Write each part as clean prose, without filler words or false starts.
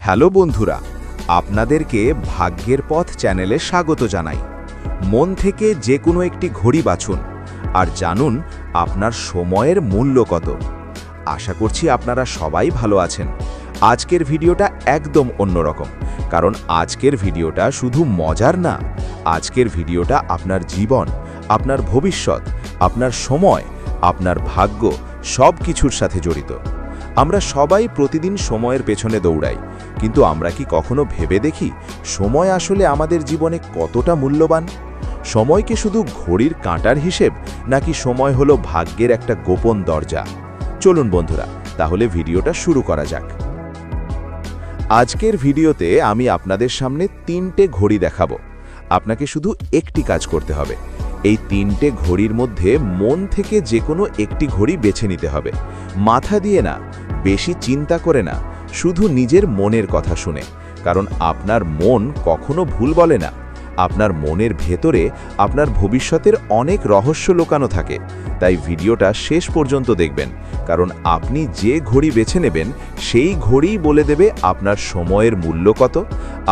Hello বন্ধুরা, আপনাদেরকে ভাগ্যের পথ চ্যানেলে স্বাগত জানাই। মন থেকে যে কোনো একটি ঘড়ি বাছুন আর জানুন আপনার সময়ের মূল্য কত। আশা করছি আপনারা সবাই ভালো আছেন। আজকের ভিডিওটা একদম অন্যরকম, কারণ আজকের ভিডিওটা শুধু মজার না, আজকের ভিডিওটা আপনার জীবন, আপনার ভবিষ্যৎ, আপনার সময়, আপনার ভাগ্য সব কিছুর সাথে জড়িত। আমরা সবাই প্রতিদিন সময়ের পেছনে দৌড়াই, কিন্তু আমরা কি কখনো ভেবে দেখি সময় আসলে আমাদের জীবনে কতটা মূল্যবান? সময় কি শুধু ঘড়ির কাঁটার হিসেব, নাকি সময় হলো ভাগ্যের একটা গোপন দরজা? চলুন বন্ধুরা, তাহলে ভিডিওটা শুরু করা যাক। আজকের ভিডিওতে আমি আপনাদের সামনে 3টে ঘড়ি দেখাবো। আপনাকে শুধু একটি কাজ করতে হবে। এই 3টে ঘড়ির মধ্যে মন থেকে যে কোনো একটি ঘড়ি বেছে নিতে হবে। মাথা দিয়ে না, বেশি চিন্তা করে না, শুধু নিজের মনের কথা শুনে। কারণ আপনার মন কখনো ভুল বলে না। আপনার মনের ভেতরে আপনার ভবিষ্যতের অনেক রহস্য লুকানো থাকে। তাই ভিডিওটা শেষ পর্যন্ত দেখবেন, কারণ আপনি যে ঘড়ি বেছে নেবেন সেই ঘড়িই বলে দেবে আপনার সময়ের মূল্য কত,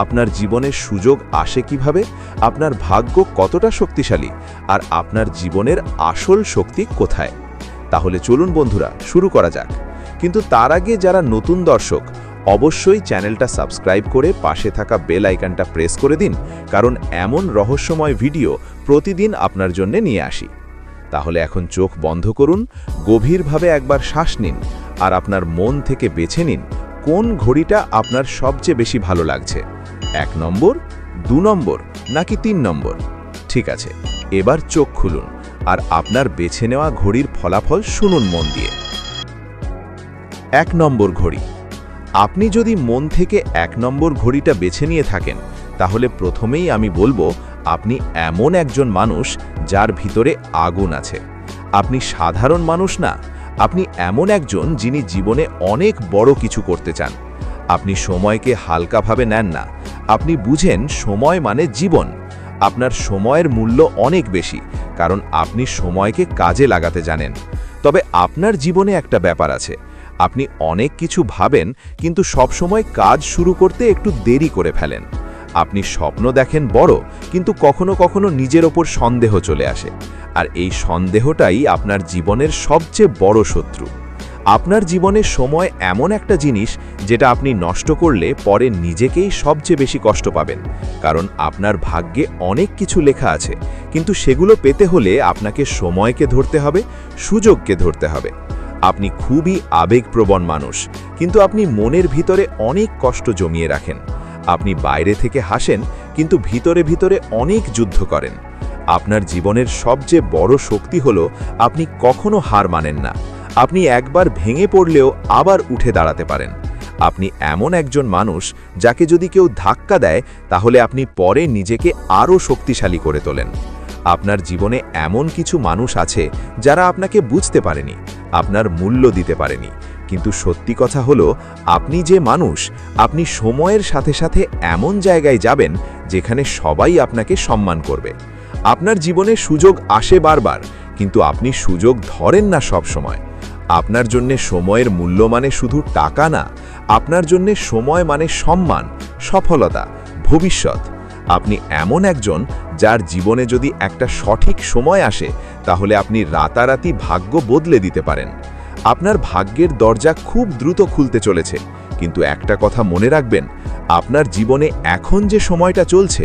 আপনার জীবনের সুযোগ আসে কিভাবে, আপনার ভাগ্য কতটা শক্তিশালী, আর আপনার জীবনের আসল শক্তি কোথায়। তাহলে চলুন বন্ধুরা, শুরু করা যাক। কিন্তু তার আগে যারা নতুন দর্শক, অবশ্যই চ্যানেলটা সাবস্ক্রাইব করে পাশে থাকা বেল আইকনটা প্রেস করে দিন, কারণ এমন রহস্যময় ভিডিও প্রতিদিন আপনার জন্য নিয়ে আসি। তাহলে এখন চোখ বন্ধ করুন, গভীরভাবে একবার শ্বাস নিন, আর আপনার মন থেকে বেছে নিন কোন ঘড়িটা আপনার সবচেয়ে বেশি ভালো লাগছে। 1 নম্বর, 2 নম্বর, নাকি 3 নম্বর? ঠিক আছে, এবার চোখ খুলুন আর আপনার বেছে নেওয়া ঘড়ির ফলাফল শুনুন মন দিয়ে। 1 নম্বর ঘড়ি। আপনি যদি মন থেকে 1 নম্বর ঘড়িটা বেছে নিয়ে থাকেন, তাহলে প্রথমেই আমি বলবো আপনি এমন একজন মানুষ যার ভিতরে আগুন আছে। আপনি সাধারণ মানুষ না, আপনি এমন একজন যিনি জীবনে অনেক বড় কিছু করতে চান। আপনি সময়কে হালকাভাবে নেন না, আপনি বুঝেন সময় মানে জীবন। আপনার সময়ের মূল্য অনেক বেশি, কারণ আপনি সময়কে কাজে লাগাতে জানেন। তবে আপনার জীবনে একটা ব্যাপার আছে, আপনি অনেক কিছু ভাবেন, কিন্তু সবসময় কাজ শুরু করতে একটু দেরি করে ফেলেন। আপনি স্বপ্ন দেখেন বড়, কিন্তু কখনো কখনো নিজের ওপর সন্দেহ চলে আসে, আর এই সন্দেহটাই আপনার জীবনের সবচেয়ে বড় শত্রু। আপনার জীবনের সময় এমন একটা জিনিস যেটা আপনি নষ্ট করলে পরে নিজেকেই সবচেয়ে বেশি কষ্ট পাবেন, কারণ আপনার ভাগ্যে অনেক কিছু লেখা আছে, কিন্তু সেগুলো পেতে হলে আপনাকে সময়কে ধরতে হবে, সুযোগকে ধরতে হবে। আপনি খুবই আবেগপ্রবণ মানুষ, কিন্তু আপনি মনের ভিতরে অনেক কষ্ট জমিয়ে রাখেন। আপনি বাইরে থেকে হাসেন, কিন্তু ভিতরে ভিতরে অনেক যুদ্ধ করেন। আপনার জীবনের সবচেয়ে বড় শক্তি হলো আপনি কখনো হার মানেন না। আপনি একবার ভেঙে পড়লেও আবার উঠে দাঁড়াতে পারেন। আপনি এমন একজন মানুষ যাকে যদি কেউ ধাক্কা দেয়, তাহলে আপনি পরে নিজেকে আরও শক্তিশালী করে তোলেন। আপনার জীবনে এমন কিছু মানুষ আছে যারা আপনাকে বুঝতে পারেনি, আপনার মূল্য দিতে পারেনি, কিন্তু সত্যি কথা হলো আপনি যে মানুষ, আপনি সময়ের সাথে সাথে এমন জায়গায় যাবেন যেখানে সবাই আপনাকে সম্মান করবে। আপনার জীবনে সুযোগ আসে বারবার, কিন্তু আপনি সুযোগ ধরেন না সব সময়। আপনার জন্য সময়ের মূল্য মানে শুধু টাকা না, আপনার জন্য সময় মানে সম্মান, সফলতা, ভবিষ্যৎ। আপনি এমন একজন যার জীবনে যদি একটা সঠিক সময় আসে, তাহলে আপনি রাতারাতি ভাগ্য বদলে দিতে পারেন। আপনার ভাগ্যের দরজা খুব দ্রুত খুলতে চলেছে, কিন্তু একটা কথা মনে রাখবেন, আপনার জীবনে এখন যে সময়টা চলছে,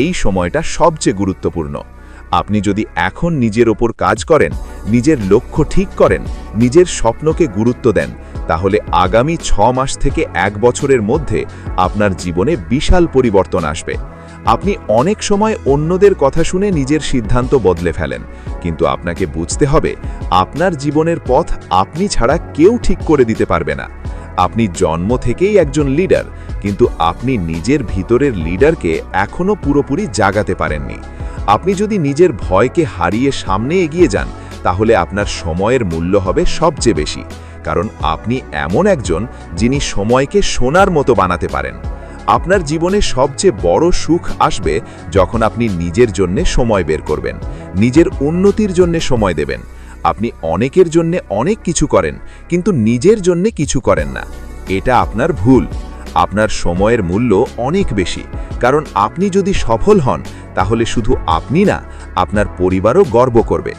এই সময়টা সবচেয়ে গুরুত্বপূর্ণ। আপনি যদি এখন নিজের ওপর কাজ করেন, নিজের লক্ষ্য ঠিক করেন, নিজের স্বপ্নকে গুরুত্ব দেন, তাহলে আগামী 6 মাস থেকে 1 বছরের মধ্যে আপনার জীবনে বিশাল পরিবর্তন আসবে। আপনি অনেক সময় অন্যদের কথা শুনে নিজের সিদ্ধান্ত বদলে ফেলেন, কিন্তু আপনাকে বুঝতে হবে আপনার জীবনের পথ আপনি ছাড়া কেউ ঠিক করে দিতে পারবে না। আপনি জন্ম থেকেই একজন লিডার, কিন্তু আপনি নিজের ভিতরের লিডারকে এখনো পুরোপুরি জাগাতে পারেননি। আপনি যদি নিজের ভয়কে হারিয়ে সামনে এগিয়ে যান, তাহলে আপনার সময়ের মূল্য হবে সবচেয়ে বেশি, কারণ আপনি এমন একজন যিনি সময়কে সোনার মতো বানাতে পারেন। আপনার জীবনে সবচেয়ে বড় সুখ আসবে যখন আপনি নিজের জন্য সময় বের করবেন, নিজের উন্নতির জন্য সময় দেবেন। আপনি অনেকের জন্য অনেক কিছু করেন, কিন্তু নিজের জন্য কিছু করেন না। এটা আপনার ভুল। আপনার সময়ের মূল্য অনেক বেশি, কারণ আপনি যদি সফল হন তাহলে শুধু আপনি না, আপনার পরিবারও গর্ব করবে।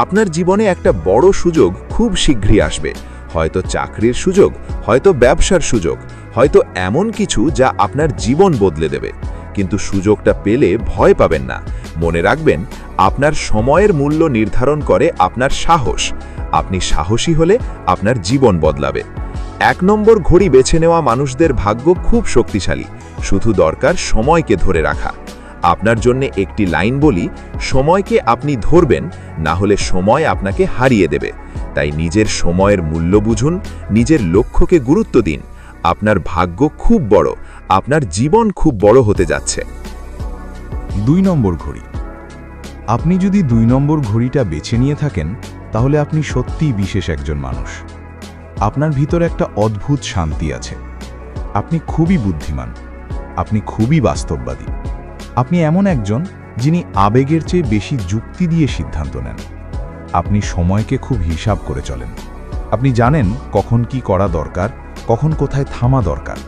আপনার জীবনে একটা বড় সুযোগ খুব শীঘ্রই আসবে, হয়তো চাকরির সুযোগ, হয়তো ব্যবসার সুযোগ, হয়তো এমন কিছু যা আপনার জীবন বদলে দেবে। কিন্তু সুযোগটা পেলে ভয় পাবেন না। মনে রাখবেন, আপনার সময়ের মূল্য নির্ধারণ করে আপনার সাহস। আপনি সাহসী হলে আপনার জীবন বদলাবে। 1 নম্বর ঘড়ি বেছে নেওয়া মানুষদের ভাগ্য খুব শক্তিশালী, শুধু দরকার সময়কে ধরে রাখা। আপনার জন্য একটি লাইন বলি, সময়কে আপনি ধরবেন, না হলে সময় আপনাকে হারিয়ে দেবে। তাই নিজের সময়ের মূল্য বুঝুন, নিজের লক্ষ্যকে গুরুত্ব দিন। আপনার ভাগ্য খুব বড়, আপনার জীবন খুব বড় হতে যাচ্ছে। 2 নম্বর ঘড়ি। আপনি যদি 2 নম্বর ঘড়িটা বেছে নিয়ে থাকেন, তাহলে আপনি সত্যিই বিশেষ একজন মানুষ। আপনার ভিতরে একটা অদ্ভুত শান্তি আছে। আপনি খুবই বুদ্ধিমান, আপনি খুবই বাস্তববাদী। আপনি এমন একজন যিনি আবেগের চেয়ে বেশি যুক্তি দিয়ে সিদ্ধান্ত নেন। আপনি সময়কে খুব হিসাব করে চলেন। আপনি জানেন কখন কি করা দরকার, কখন কোথায় থামা দরকার।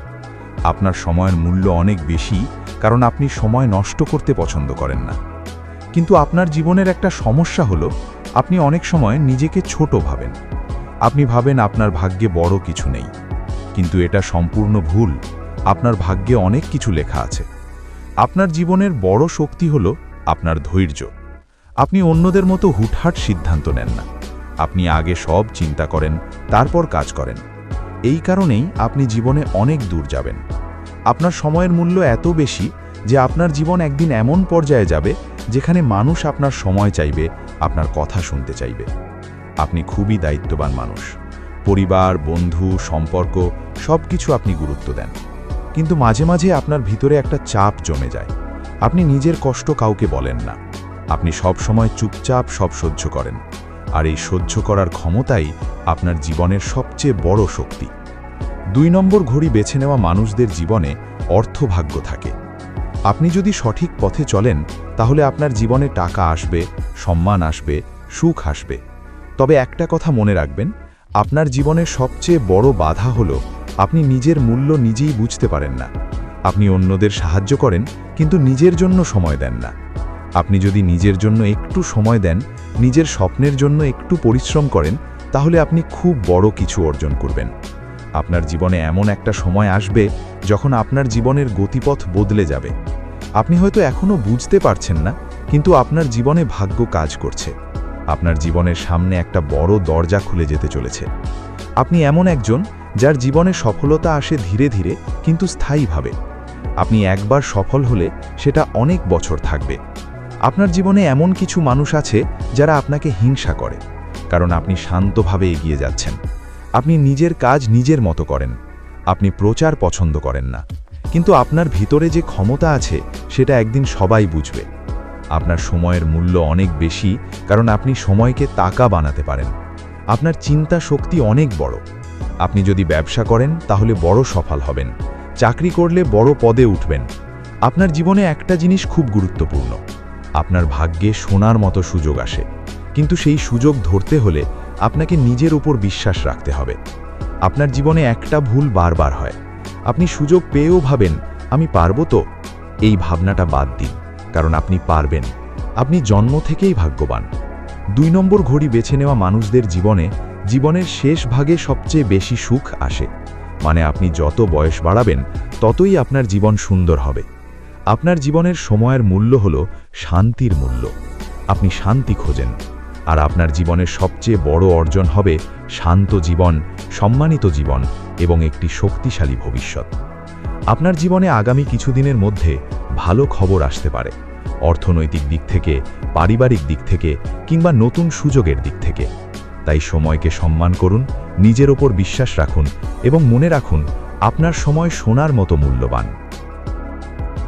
আপনার সময়ের মূল্য অনেক বেশি, কারণ আপনি সময় নষ্ট করতে পছন্দ করেন না। কিন্তু আপনার জীবনের একটা সমস্যা হলো, আপনি অনেক সময় নিজেকে ছোট ভাবেন। আপনি ভাবেন আপনার ভাগ্যে বড় কিছু নেই, কিন্তু এটা সম্পূর্ণ ভুল। আপনার ভাগ্যে অনেক কিছু লেখা আছে। আপনার জীবনের বড় শক্তি হলো আপনার ধৈর্য। আপনি অন্যদের মতো হুটহাট সিদ্ধান্ত নেন না। আপনি আগে সব চিন্তা করেন, তারপর কাজ করেন। এই কারণেই আপনি জীবনে অনেক দূর যাবেন। আপনার সময়ের মূল্য এত বেশি যে আপনার জীবন একদিন এমন পর্যায়ে যাবে যেখানে মানুষ আপনার সময় চাইবে, আপনার কথা শুনতে চাইবে। আপনি খুবই দায়িত্ববান মানুষ। পরিবার, বন্ধু, সম্পর্ক সব কিছু আপনি গুরুত্ব দেন। কিন্তু মাঝে মাঝে আপনার ভিতরে একটা চাপ জমে যায়। আপনি নিজের কষ্ট কাউকে বলেন না। আপনি সব সময় চুপচাপ সব সহ্য করেন। আর এই সহ্য করার ক্ষমতাই আপনার জীবনের সবচেয়ে বড় শক্তি। 2 নম্বর ঘড়ি বেছে নেওয়া মানুষদের জীবনে অর্থভাগ্য থাকে। আপনি যদি সঠিক পথে চলেন, তাহলে আপনার জীবনে টাকা আসবে, সম্মান আসবে, সুখ আসবে। তবে একটা কথা মনে রাখবেন, আপনার জীবনের সবচেয়ে বড় বাধা হলো আপনি নিজের মূল্য নিজেই বুঝতে পারেন না। আপনি অন্যদের সাহায্য করেন, কিন্তু নিজের জন্য সময় দেন না। আপনি যদি নিজের জন্য একটু সময় দেন, নিজের স্বপ্নের জন্য একটু পরিশ্রম করেন, তাহলে আপনি খুব বড় কিছু অর্জন করবেন। আপনার জীবনে এমন একটা সময় আসবে যখন আপনার জীবনের গতিপথ বদলে যাবে। আপনি হয়তো এখনও বুঝতে পারছেন না, কিন্তু আপনার জীবনে ভাগ্য কাজ করছে। আপনার জীবনের সামনে একটা বড় দরজা খুলে যেতে চলেছে। আপনি এমন একজন যার জীবনে সফলতা আসে ধীরে ধীরে, কিন্তু স্থায়ীভাবে। আপনি একবার সফল হলে সেটা অনেক বছর থাকবে। আপনার জীবনে এমন কিছু মানুষ আছে যারা আপনাকে হিংসা করে, কারণ আপনি শান্তভাবে এগিয়ে যাচ্ছেন। আপনি নিজের কাজ নিজের মতো করেন। আপনি প্রচার পছন্দ করেন না, কিন্তু আপনার ভিতরে যে ক্ষমতা আছে সেটা একদিন সবাই বুঝবে। আপনার সময়ের মূল্য অনেক বেশি, কারণ আপনি সময়কে টাকা বানাতে পারেন। আপনার চিন্তা শক্তি অনেক বড়। আপনি যদি ব্যবসা করেন তাহলে বড় সফল হবেন, চাকরি করলে বড় পদে উঠবেন। আপনার জীবনে একটা জিনিস খুব গুরুত্বপূর্ণ, আপনার ভাগ্যে সোনার মতো সুযোগ আসে, কিন্তু সেই সুযোগ ধরতে হলে আপনাকে নিজের উপর বিশ্বাস রাখতে হবে। আপনার জীবনে একটা ভুল বারবার হয়, আপনি সুযোগ পেয়েও ভাবেন আমি পারবো তো। এই ভাবনাটা বাদ দিন, কারণ আপনি পারবেন। আপনি জন্ম থেকেই ভাগ্যবান। 2 নম্বর ঘড়ি বেছে নেওয়া মানুষদের জীবনে জীবনের শেষ ভাগে সবচেয়ে বেশি সুখ আসে। মানে আপনি যত বয়স বাড়াবেন ততই আপনার জীবন সুন্দর হবে। আপনার জীবনের সময়ের মূল্য হলো শান্তির মূল্য। আপনি শান্তি খোঁজেন, আর আপনার জীবনের সবচেয়ে বড় অর্জন হবে শান্ত জীবন, সম্মানিত জীবন এবং একটি শক্তিশালী ভবিষ্যৎ। আপনার জীবনে আগামী কিছুদিনের মধ্যে ভালো খবর আসতে পারে, অর্থনৈতিক দিক থেকে, পারিবারিক দিক থেকে কিংবা নতুন সুযোগের দিক থেকে। তাই সময়কে সম্মান করুন, নিজের ওপর বিশ্বাস রাখুন এবং মনে রাখুন আপনার সময় সোনার মতো মূল্যবান।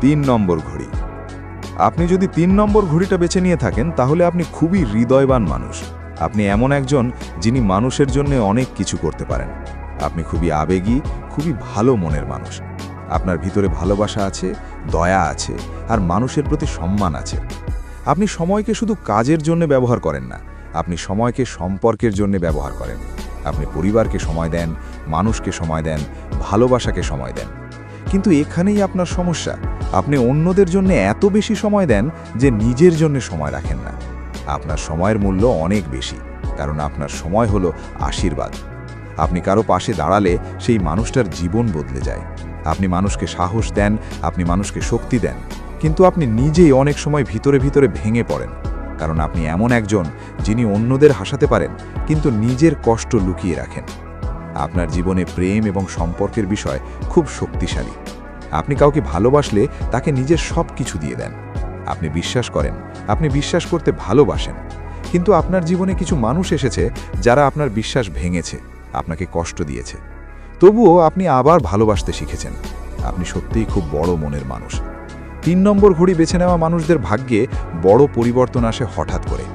3 নম্বর ঘড়ি। আপনি যদি 3 নম্বর ঘড়িটা বেছে নিয়ে থাকেন, তাহলে আপনি খুবই হৃদয়বান মানুষ। আপনি এমন একজন যিনি মানুষের জন্য অনেক কিছু করতে পারেন। আপনি খুবই আবেগী, খুবই ভালো মনের মানুষ। আপনার ভিতরে ভালোবাসা আছে, দয়া আছে, আর মানুষের প্রতি সম্মান আছে। আপনি সময়কে শুধু কাজের জন্য ব্যবহার করেন না, আপনি সময়কে সম্পর্কের জন্য ব্যবহার করেন। আপনি পরিবারকে সময় দেন, মানুষকে সময় দেন, ভালোবাসাকে সময় দেন। কিন্তু এখানেই আপনার সমস্যা। আপনি অন্যদের জন্য এত বেশি সময় দেন যে নিজের জন্য সময় রাখেন না। আপনার সময়ের মূল্য অনেক বেশি, কারণ আপনার সময় হলো আশীর্বাদ। আপনি কারো পাশে দাঁড়ালে সেই মানুষটার জীবন বদলে যায়। আপনি মানুষকে সাহস দেন, আপনি মানুষকে শক্তি দেন, কিন্তু আপনি নিজেই অনেক সময় ভিতরে ভিতরে ভেঙে পড়েন, কারণ আপনি এমন একজন যিনি অন্যদের হাসাতে পারেন কিন্তু নিজের কষ্ট লুকিয়ে রাখেন। আপনার জীবনে প্রেম এবং সম্পর্কের বিষয় খুব শক্তিশালী। আপনি কাউকে ভালোবাসলে তাকে নিজের সব কিছু দিয়ে দেন। আপনি বিশ্বাস করেন, আপনি বিশ্বাস করতে ভালোবাসেন, কিন্তু আপনার জীবনে কিছু মানুষ এসেছে যারা আপনার বিশ্বাস ভেঙেছে, আপনাকে কষ্ট দিয়েছে। তবুও আপনি আবার ভালোবাসতে শিখেছেন। আপনি সত্যিই খুব বড় মনের মানুষ। 3 নম্বর ঘড়ি বেছে নেওয়া মানুষদের ভাগ্যে বড় পরিবর্তন আসে হঠাৎ করে।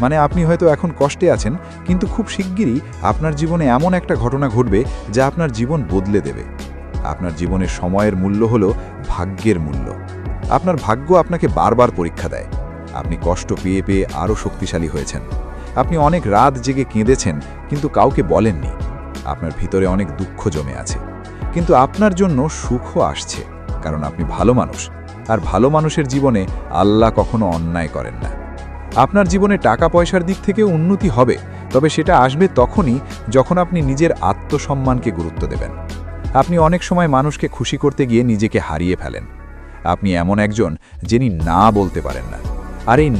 মানে আপনি হয়তো এখন কষ্টে আছেন, কিন্তু খুব শিগগিরই আপনার জীবনে এমন একটা ঘটনা ঘটবে যা আপনার জীবন বদলে দেবে। আপনার জীবনের সময়ের মূল্য হলো ভাগ্যের মূল্য। আপনার ভাগ্য আপনাকে বারবার পরীক্ষা দেয়। আপনি কষ্ট পেয়ে পেয়ে আরও শক্তিশালী হয়েছেন। আপনি অনেক রাত জেগে কেঁদেছেন, কিন্তু কাউকে বলেননি। আপনার ভিতরে অনেক দুঃখ জমে আছে, কিন্তু আপনার জন্য সুখও আসছে, কারণ আপনি ভালো মানুষ। আর ভালো মানুষের জীবনে আল্লাহ কখনো অন্যায় করেন না। আপনার জীবনে টাকা পয়সার দিক থেকে উন্নতি হবে, তবে সেটা আসবে তখনই যখন আপনি নিজের আত্মসম্মানকে গুরুত্ব দেবেন। আপনি অনেক সময় মানুষকে খুশি করতে গিয়ে নিজেকে হারিয়ে ফেলেন। আপনি এমন একজন যিনি না বলতে পারেন না, আর এই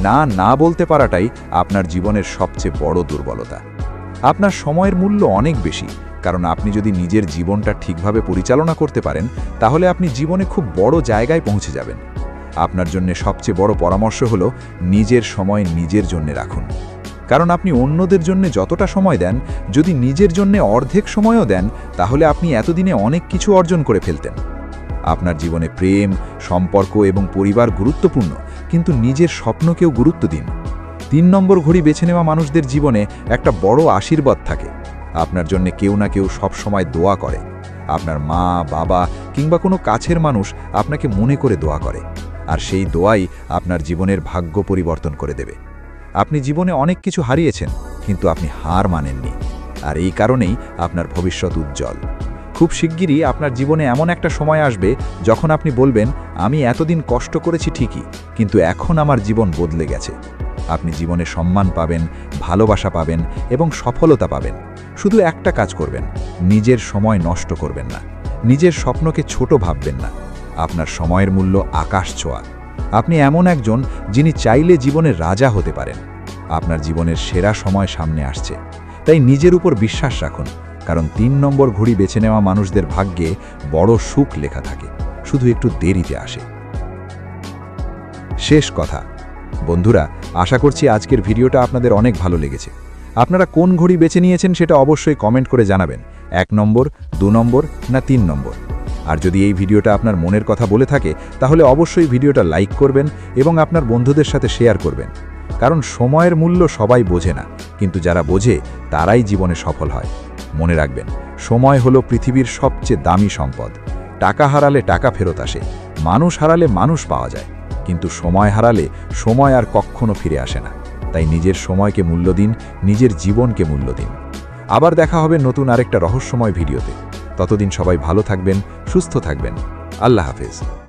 না বলতে পারাটাই আপনার জীবনের সবচেয়ে বড় দুর্বলতা। আপনার সময়ের মূল্য অনেক বেশি, কারণ আপনি যদি নিজের জীবনটা ঠিকভাবে পরিচালনা করতে পারেন তাহলে আপনি জীবনে খুব বড় জায়গায় পৌঁছে যাবেন। আপনার জন্য সবচেয়ে বড় পরামর্শ হলো নিজের সময় নিজের জন্য রাখুন, কারণ আপনি অন্যদের জন্য যতটা সময় দেন, যদি নিজের জন্য অর্ধেক সময়ও দেন তাহলে আপনি এতদিনে অনেক কিছু অর্জন করে ফেলতেন। আপনার জীবনে প্রেম, সম্পর্ক এবং পরিবার গুরুত্বপূর্ণ, কিন্তু নিজের স্বপ্নকেও গুরুত্ব দিন। 3 নম্বর ঘড়ি বেছে নেওয়া মানুষদের জীবনে একটা বড় আশীর্বাদ থাকে। আপনার জন্য কেউ না কেউ সব সময় দোয়া করে। আপনার মা, বাবা কিংবা কোনো কাছের মানুষ আপনাকে মনে করে দোয়া করে, আর সেই দোয়াই আপনার জীবনের ভাগ্য পরিবর্তন করে দেবে। আপনি জীবনে অনেক কিছু হারিয়েছেন, কিন্তু আপনি হার মানেননি, আর এই কারণেই আপনার ভবিষ্যৎ উজ্জ্বল। খুব শিগগিরই আপনার জীবনে এমন একটা সময় আসবে যখন আপনি বলবেন, আমি এতদিন কষ্ট করেছি ঠিকই, কিন্তু এখন আমার জীবন বদলে গেছে। আপনি জীবনে সম্মান পাবেন, ভালোবাসা পাবেন এবং সফলতা পাবেন। শুধু একটা কাজ করবেন, নিজের সময় নষ্ট করবেন না, নিজের স্বপ্নকে ছোট ভাববেন না। আপনার সময়ের মূল্য আকাশ ছোঁয়া। আপনি এমন একজন যিনি চাইলে জীবনের রাজা হতে পারেন। আপনার জীবনের সেরা সময় সামনে আসছে, তাই নিজের উপর বিশ্বাস রাখুন, কারণ 3 নম্বর ঘড়ি বেছে নেওয়া মানুষদের ভাগ্যে বড় সুখ লেখা থাকে, শুধু একটু দেরিতে আসে। শেষ কথা বন্ধুরা, আশা করছি আজকের ভিডিওটা আপনাদের অনেক ভালো লেগেছে। আপনারা কোন ঘড়ি বেছে নিয়েছেন সেটা অবশ্যই কমেন্ট করে জানাবেন। 1 নম্বর, 2 নম্বর না 3 নম্বর। আর যদি এই ভিডিওটা আপনার মনের কথা বলে থাকে তাহলে অবশ্যই ভিডিওটা লাইক করবেন এবং আপনার বন্ধুদের সাথে শেয়ার করবেন, কারণ সময়ের মূল্য সবাই বোঝে না, কিন্তু যারা বোঝে তারাই জীবনে সফল হয়। মনে রাখবেন, সময় হলো পৃথিবীর সবচেয়ে দামি সম্পদ। টাকা হারালে টাকা ফেরত আসে, মানুষ হারালে মানুষ পাওয়া যায়, কিন্তু সময় হারালে সময় আর কখনো ফিরে আসে না। তাই নিজের সময়কে মূল্য দিন, নিজের জীবনকে মূল্য দিন। আবার দেখা হবে নতুন আরেকটা রহস্যময় ভিডিওতে। ততদিন সবাই ভালো থাকবেন, সুস্থ থাকবেন। আল্লাহ হাফেজ।